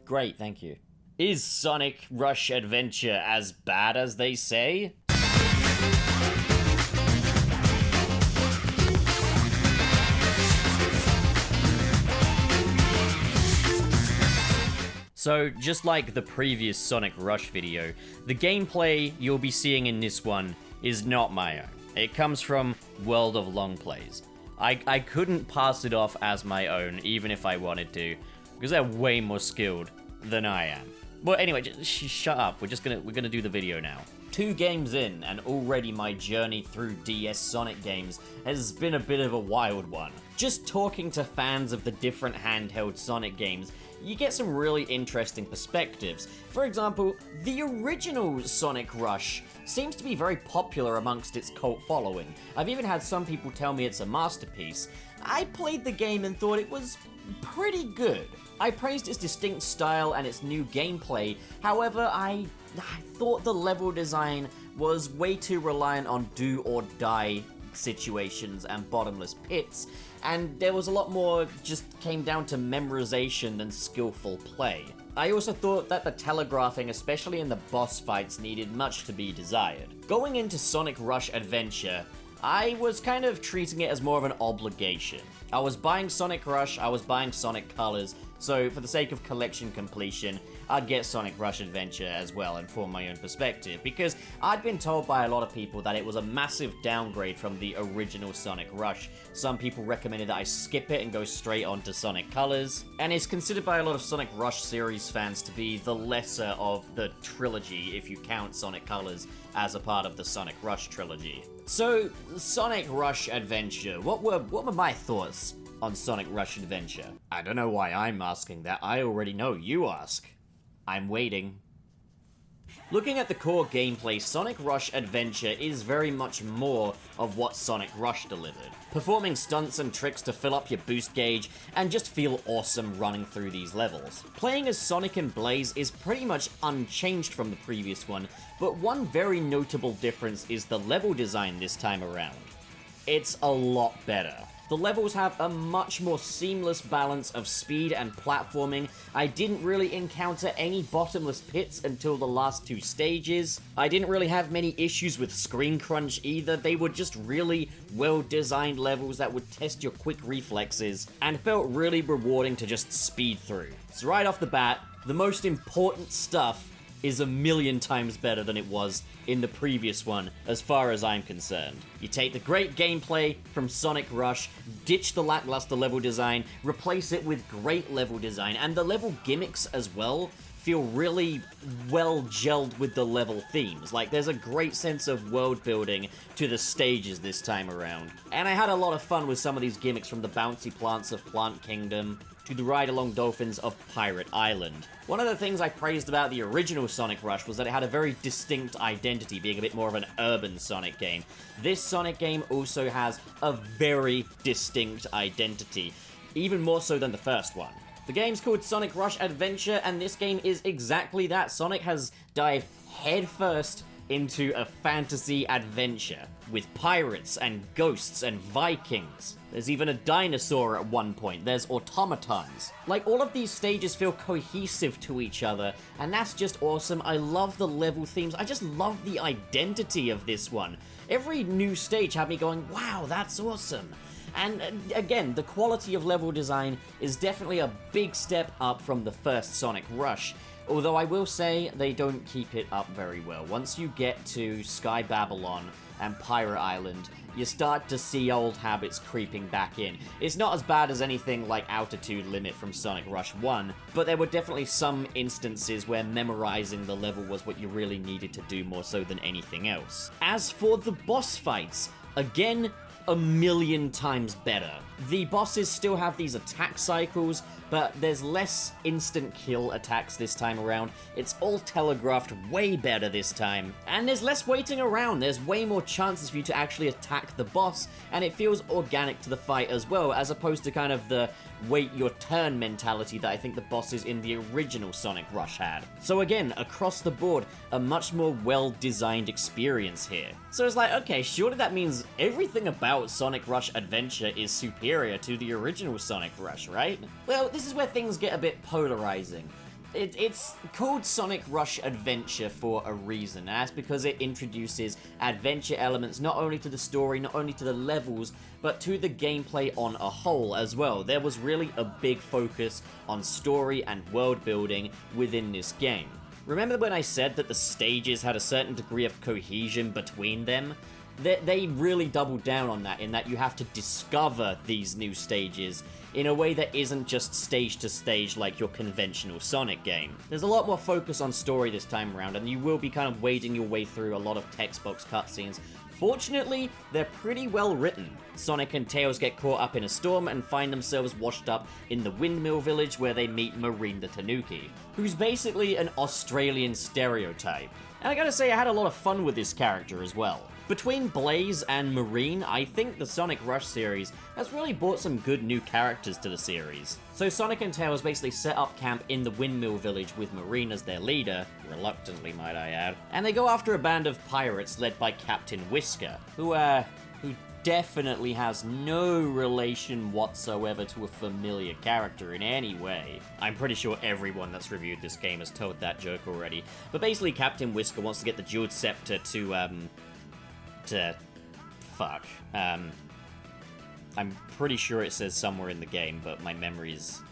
Great, thank you. Is Sonic Rush Adventure as bad as they say? So, just like the previous Sonic Rush video, the gameplay you'll be seeing in this one is not my own. It comes from World of Long Plays. I couldn't pass it off as my own, even if I wanted to, because they're way more skilled than I am. Well, anyway, just shut up. We're gonna do the video now. 2 games in, and already my journey through DS Sonic games has been a bit of a wild one. Just talking to fans of the different handheld Sonic games, you get some really interesting perspectives. For example, the original Sonic Rush seems to be very popular amongst its cult following. I've even had some people tell me it's a masterpiece. I played the game and thought it was pretty good. I praised its distinct style and its new gameplay, however, I thought the level design was way too reliant on do or die situations and bottomless pits, and there was a lot more just came down to memorization than skillful play. I also thought that the telegraphing, especially in the boss fights, needed much to be desired. Going into Sonic Rush Adventure, I was kind of treating it as more of an obligation. I was buying Sonic Rush, I was buying Sonic Colors, so for the sake of collection completion, I'd get Sonic Rush Adventure as well and form my own perspective, because I'd been told by a lot of people that it was a massive downgrade from the original Sonic Rush. Some people recommended that I skip it and go straight on to Sonic Colors, and it's considered by a lot of Sonic Rush series fans to be the lesser of the trilogy if you count Sonic Colors as a part of the Sonic Rush trilogy. So, Sonic Rush Adventure, what were my thoughts on Sonic Rush Adventure? I don't know why I'm asking that, I already know you ask. I'm waiting. Looking at the core gameplay, Sonic Rush Adventure is very much more of what Sonic Rush delivered. Performing stunts and tricks to fill up your boost gauge, and just feel awesome running through these levels. Playing as Sonic and Blaze is pretty much unchanged from the previous one, but one very notable difference is the level design this time around. It's a lot better. The levels have a much more seamless balance of speed and platforming. I didn't really encounter any bottomless pits until the last 2 stages. I didn't really have many issues with screen crunch either. They were just really well-designed levels that would test your quick reflexes and felt really rewarding to just speed through. So right off the bat, the most important stuff is a million times better than it was in the previous one, as far as I'm concerned. You take the great gameplay from Sonic Rush, ditch the lackluster level design, replace it with great level design, and the level gimmicks as well feel really well gelled with the level themes. Like, there's a great sense of world building to the stages this time around. And I had a lot of fun with some of these gimmicks, from the bouncy plants of Plant Kingdom to the ride-along dolphins of Pirate Island. One of the things I praised about the original Sonic Rush was that it had a very distinct identity, being a bit more of an urban Sonic game. This Sonic game also has a very distinct identity, even more so than the first one. The game's called Sonic Rush Adventure, and this game is exactly that. Sonic has dived headfirst into a fantasy adventure with pirates and ghosts and Vikings. There's even a dinosaur at one point. There's automatons. Like, all of these stages feel cohesive to each other, and that's just awesome. I love the level themes. I just love the identity of this one. Every new stage had me going, wow, that's awesome. And again, the quality of level design is definitely a big step up from the first Sonic Rush. Although I will say they don't keep it up very well. Once you get to Sky Babylon and Pirate Island, you start to see old habits creeping back in. It's not as bad as anything like Altitude Limit from Sonic Rush 1, but there were definitely some instances where memorizing the level was what you really needed to do more so than anything else. As for the boss fights, again, a million times better. The bosses still have these attack cycles, but there's less instant kill attacks this time around. It's all telegraphed way better this time. And there's less waiting around. There's way more chances for you to actually attack the boss, and it feels organic to the fight as well, as opposed to kind of the wait your turn mentality that I think the bosses in the original Sonic Rush had. So again, across the board, a much more well-designed experience here. So it's like, okay, surely that means everything about Sonic Rush Adventure is superior to the original Sonic Rush, right? Well, this is where things get a bit polarizing. It's called Sonic Rush Adventure for a reason, and that's because it introduces adventure elements not only to the story, not only to the levels, but to the gameplay on a whole as well. There was really a big focus on story and world building within this game. Remember when I said that the stages had a certain degree of cohesion between them? They really doubled down on that, in that you have to discover these new stages in a way that isn't just stage to stage like your conventional Sonic game. There's a lot more focus on story this time around, and you will be kind of wading your way through a lot of text box cutscenes. Fortunately, they're pretty well written. Sonic and Tails get caught up in a storm and find themselves washed up in the Windmill Village, where they meet Marine the Tanuki, who's basically an Australian stereotype. And I gotta say, I had a lot of fun with this character as well. Between Blaze and Marine, I think the Sonic Rush series has really brought some good new characters to the series. So Sonic and Tails basically set up camp in the Windmill Village with Marine as their leader, reluctantly might I add, and they go after a band of pirates led by Captain Whisker, who definitely has no relation whatsoever to a familiar character in any way. I'm pretty sure everyone that's reviewed this game has told that joke already, but basically Captain Whisker wants to get the Jeweled Scepter fuck. I'm pretty sure it says somewhere in the game, but my memory's...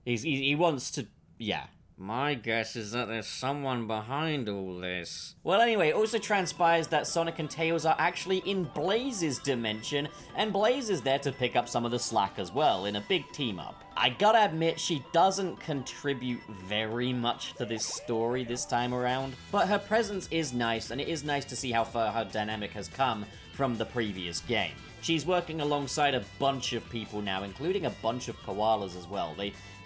He wants to... Yeah. My guess is that there's someone behind all this. Well, anyway, it also transpires that Sonic and Tails are actually in Blaze's dimension, and Blaze is there to pick up some of the slack as well, in a big team-up. I gotta admit, she doesn't contribute very much to this story this time around, but her presence is nice, and it is nice to see how far her dynamic has come from the previous game. She's working alongside a bunch of people now, including a bunch of koalas as well.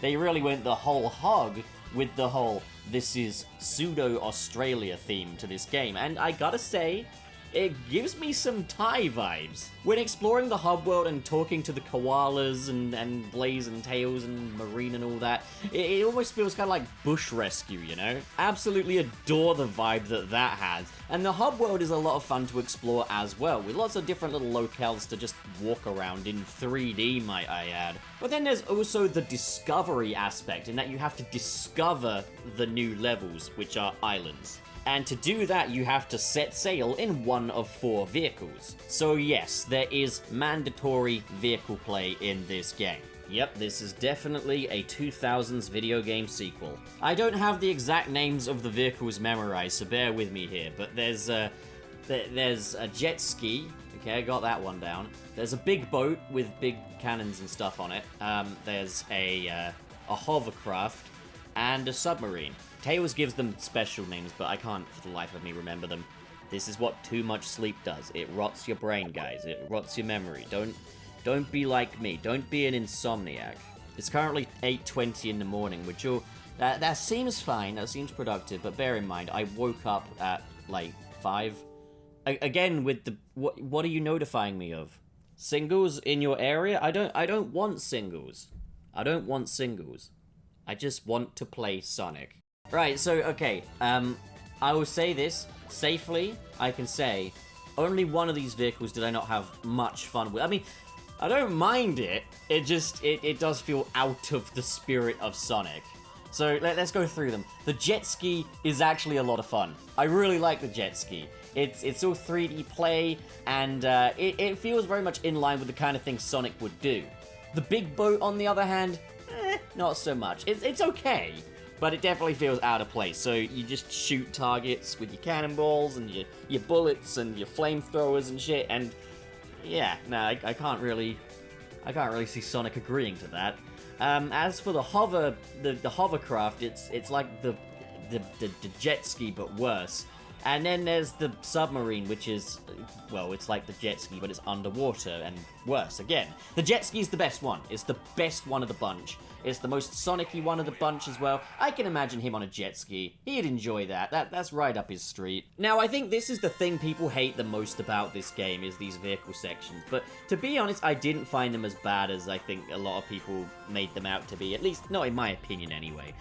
They really went the whole hog with the whole "this is pseudo-Australia" theme to this game, and I gotta say, it gives me some Thai vibes. When exploring the hub world and talking to the koalas and Blaze and Tails and Marine and all that, it almost feels kind of like bush rescue, you know? Absolutely adore the vibe that has. And the hub world is a lot of fun to explore as well, with lots of different little locales to just walk around in 3D, might I add. But then there's also the discovery aspect, in that you have to discover the new levels, which are islands. And to do that, you have to set sail in one of 4 vehicles. So yes, there is mandatory vehicle play in this game. Yep, this is definitely a 2000s video game sequel. I don't have the exact names of the vehicles memorized, so bear with me here, but there's a jet ski. Okay, I got that one down. There's a big boat with big cannons and stuff on it. There's a hovercraft and a submarine. Tails gives them special names, but I can't for the life of me remember them. This is what too much sleep does. It rots your brain, guys. It rots your memory. Don't be like me. Don't be an insomniac. It's currently 8:20 in the morning, which that seems fine. That seems productive, but bear in mind, I woke up at like 5. Again, with the what are you notifying me of? Singles in your area? I don't want singles. I don't want singles. I just want to play Sonic. Right, so, okay, I will say this, safely, I can say, only one of these vehicles did I not have much fun with. I mean, I don't mind it, it does feel out of the spirit of Sonic. So, let's go through them. The jet ski is actually a lot of fun. I really like the jet ski. It's all 3D play, and it feels very much in line with the kind of thing Sonic would do. The big boat, on the other hand, not so much. It's okay, but it definitely feels out of place. So you just shoot targets with your cannonballs and your bullets and your flamethrowers and shit. And yeah, no, I can't really see Sonic agreeing to that. As for the hovercraft, it's like the jet ski but worse. And then there's the submarine, which is, well, it's like the jet ski, but it's underwater and worse again. The jet ski is the best one. It's the best one of the bunch. It's the most Sonic-y one of the bunch as well. I can imagine him on a jet ski. He'd enjoy that. That's right up his street. Now, I think this is the thing people hate the most about this game, is these vehicle sections. But to be honest, I didn't find them as bad as I think a lot of people made them out to be. At least, not in my opinion anyway.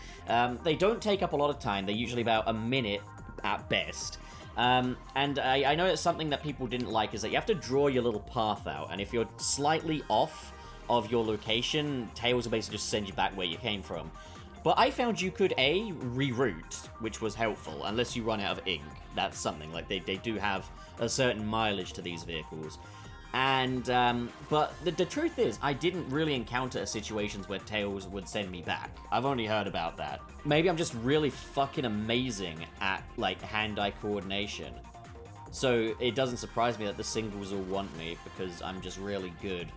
They don't take up a lot of time. They're usually about a minute at best. And I know it's something that people didn't like, is that you have to draw your little path out, and if you're slightly off, of your location, Tails will basically just send you back where you came from. But I found you could, A, reroute, which was helpful, unless you run out of ink. That's something, like, they do have a certain mileage to these vehicles. And, but the truth is, I didn't really encounter situations where Tails would send me back. I've only heard about that. Maybe I'm just really fucking amazing at, like, hand-eye coordination. So it doesn't surprise me that the singles will want me, because I'm just really good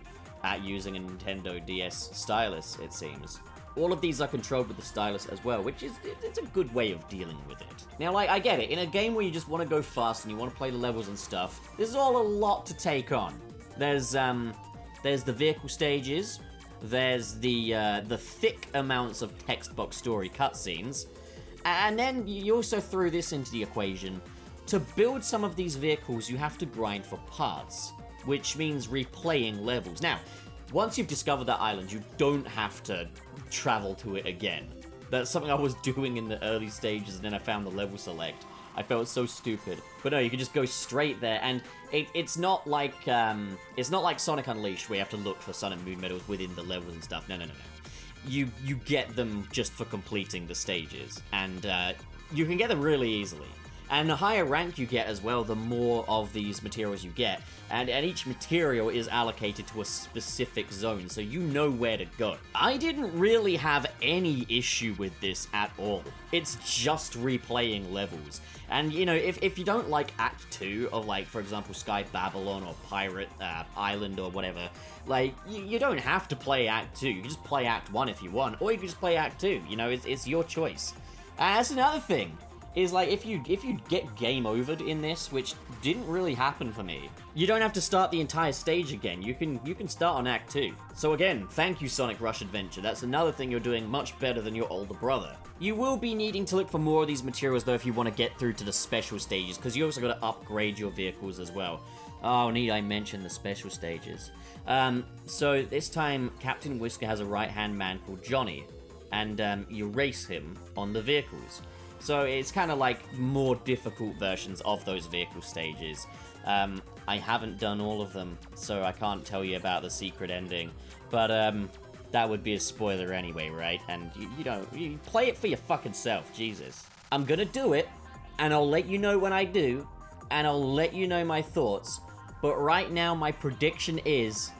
at using a Nintendo DS stylus, it seems. All of these are controlled with the stylus as well, which is, it's a good way of dealing with it. Now, like, I get it, in a game where you just want to go fast and you want to play the levels and stuff, this is all a lot to take on. There's the vehicle stages, there's the thick amounts of text box story cutscenes, and then you also throw this into the equation. To build some of these vehicles, you have to grind for parts, which means replaying levels. Now, once you've discovered that island, you don't have to travel to it again. That's something I was doing in the early stages, and then I found the level select. I felt so stupid. But no, you can just go straight there, and it's not like Sonic Unleashed, where you have to look for Sun and Moon medals within the levels and stuff. No. You get them just for completing the stages, and you can get them really easily. And the higher rank you get as well, the more of these materials you get. And each material is allocated to a specific zone, so you know where to go. I didn't really have any issue with this at all. It's just replaying levels. And, you know, if you don't like Act 2 of, like, for example, Sky Babylon or Pirate Island or whatever, like, you don't have to play Act 2. You can just play Act 1 if you want, or you can just play Act 2. You know, it's your choice. That's another thing. Is like, if you get game overed in this, which didn't really happen for me, you don't have to start the entire stage again. You can start on Act 2. So again, thank you, Sonic Rush Adventure. That's another thing you're doing much better than your older brother. You will be needing to look for more of these materials, though, if you want to get through to the special stages, because you also got to upgrade your vehicles as well. Oh, need I mention the special stages. So this time, Captain Whisker has a right-hand man called Johnny, and you race him on the vehicles. So it's kind of like more difficult versions of those vehicle stages. I haven't done all of them, so I can't tell you about the secret ending. But that would be a spoiler anyway, right? And you play it for your fucking self, Jesus. I'm gonna do it, and I'll let you know when I do, and I'll let you know my thoughts. But right now, my prediction is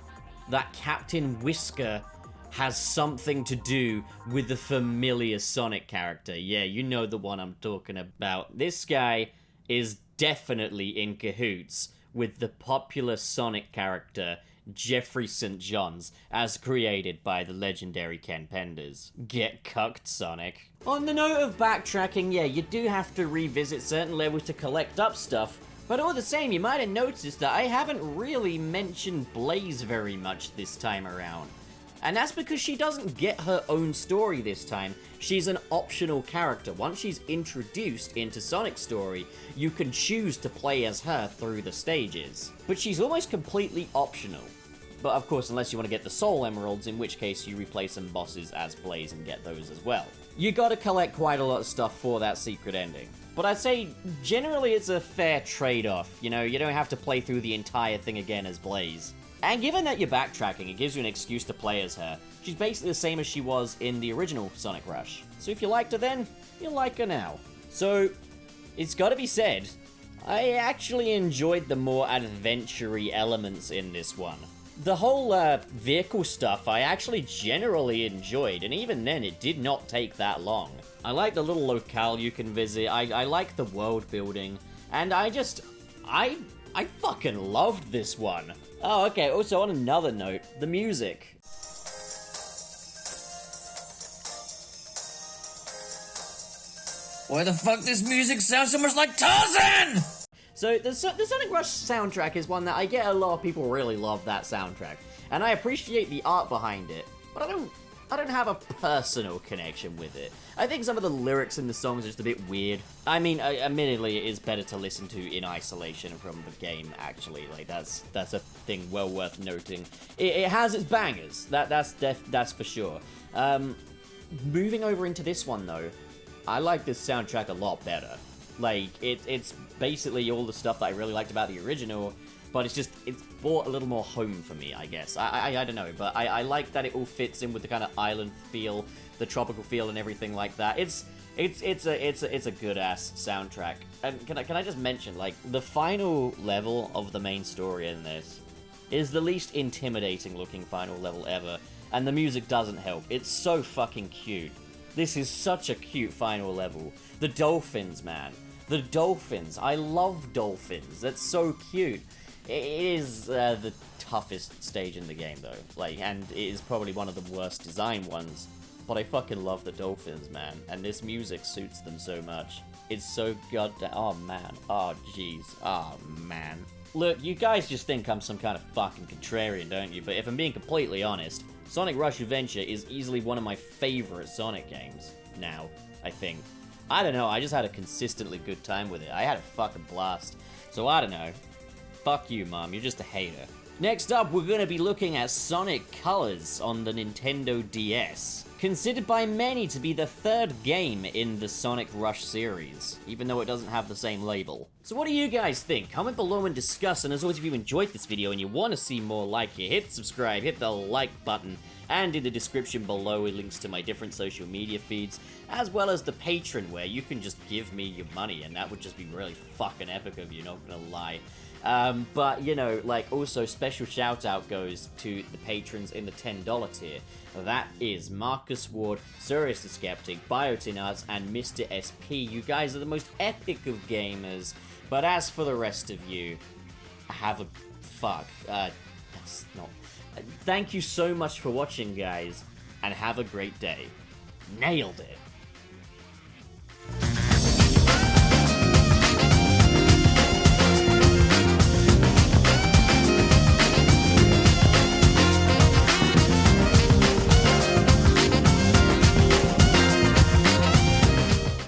that Captain Whisker has something to do with the familiar Sonic character. Yeah, you know the one I'm talking about. This guy is definitely in cahoots with the popular Sonic character, Jeffrey St. John's, as created by the legendary Ken Penders. Get cucked, Sonic. On the note of backtracking, yeah, you do have to revisit certain levels to collect up stuff, but all the same, you might have noticed that I haven't really mentioned Blaze very much this time around. And that's because she doesn't get her own story this time. She's an optional character. Once she's introduced into Sonic's story, you can choose to play as her through the stages. But she's almost completely optional. But of course, unless you want to get the Soul Emeralds, in which case you replay some bosses as Blaze and get those as well. You gotta collect quite a lot of stuff for that secret ending. But I'd say, generally it's a fair trade-off. You know, you don't have to play through the entire thing again as Blaze. And given that you're backtracking, it gives you an excuse to play as her. She's basically the same as she was in the original Sonic Rush. So if you liked her then, you'll like her now. So, it's gotta be said, I actually enjoyed the more adventure-y elements in this one. The whole vehicle stuff I actually generally enjoyed, and even then it did not take that long. I like the little locale you can visit, I like the world building, and I fucking loved this one. Oh, okay, also on another note, the music. Why the fuck does music sound so much like Tarzan? So, the Sonic Rush soundtrack is one that I get a lot of people really love that soundtrack. And I appreciate the art behind it, but I don't have a personal connection with it. I think some of the lyrics in the songs are just a bit weird. I mean, admittedly, it is better to listen to in isolation from the game, actually. Like, that's a thing well worth noting. It has its bangers, that's for sure. Moving over into this one, though, I like this soundtrack a lot better. Like, it's basically all the stuff that I really liked about the original, but it's brought a little more home for me, I guess. I don't know, but I like that it all fits in with the kind of island feel, the tropical feel, and everything like that. It's a good ass soundtrack. And can I just mention, like, the final level of the main story in this is the least intimidating looking final level ever, and the music doesn't help. It's so fucking cute. This is such a cute final level. The dolphins, man. The dolphins. I love dolphins. That's so cute. It is the toughest stage in the game, though. Like, and it is probably one of the worst designed ones. But I fucking love the dolphins, man. And this music suits them so much. It's so goddamn... Oh, man. Oh, jeez. Oh, man. Look, you guys just think I'm some kind of fucking contrarian, don't you? But if I'm being completely honest, Sonic Rush Adventure is easily one of my favorite Sonic games now, I think. I don't know, I just had a consistently good time with it. I had a fucking blast. So I don't know. Fuck you, Mom, you're just a hater. Next up, we're gonna be looking at Sonic Colors on the Nintendo DS. Considered by many to be the third game in the Sonic Rush series, even though it doesn't have the same label. So what do you guys think? Comment below and discuss, and as always, if you enjoyed this video and you want to see more like it, hit subscribe, hit the like button, and in the description below are links to my different social media feeds, as well as the Patreon, where you can just give me your money, and that would just be really fucking epic of you, not gonna lie. But, you know, like, also special shout out goes to the patrons in the $10 tier. That is Marcus Ward, Sirius the Skeptic, Biotin Arts, and Mr. SP. You guys are the most epic of gamers. But as for the rest of you, have a... fuck. That's not... Thank you so much for watching, guys, and have a great day. Nailed it.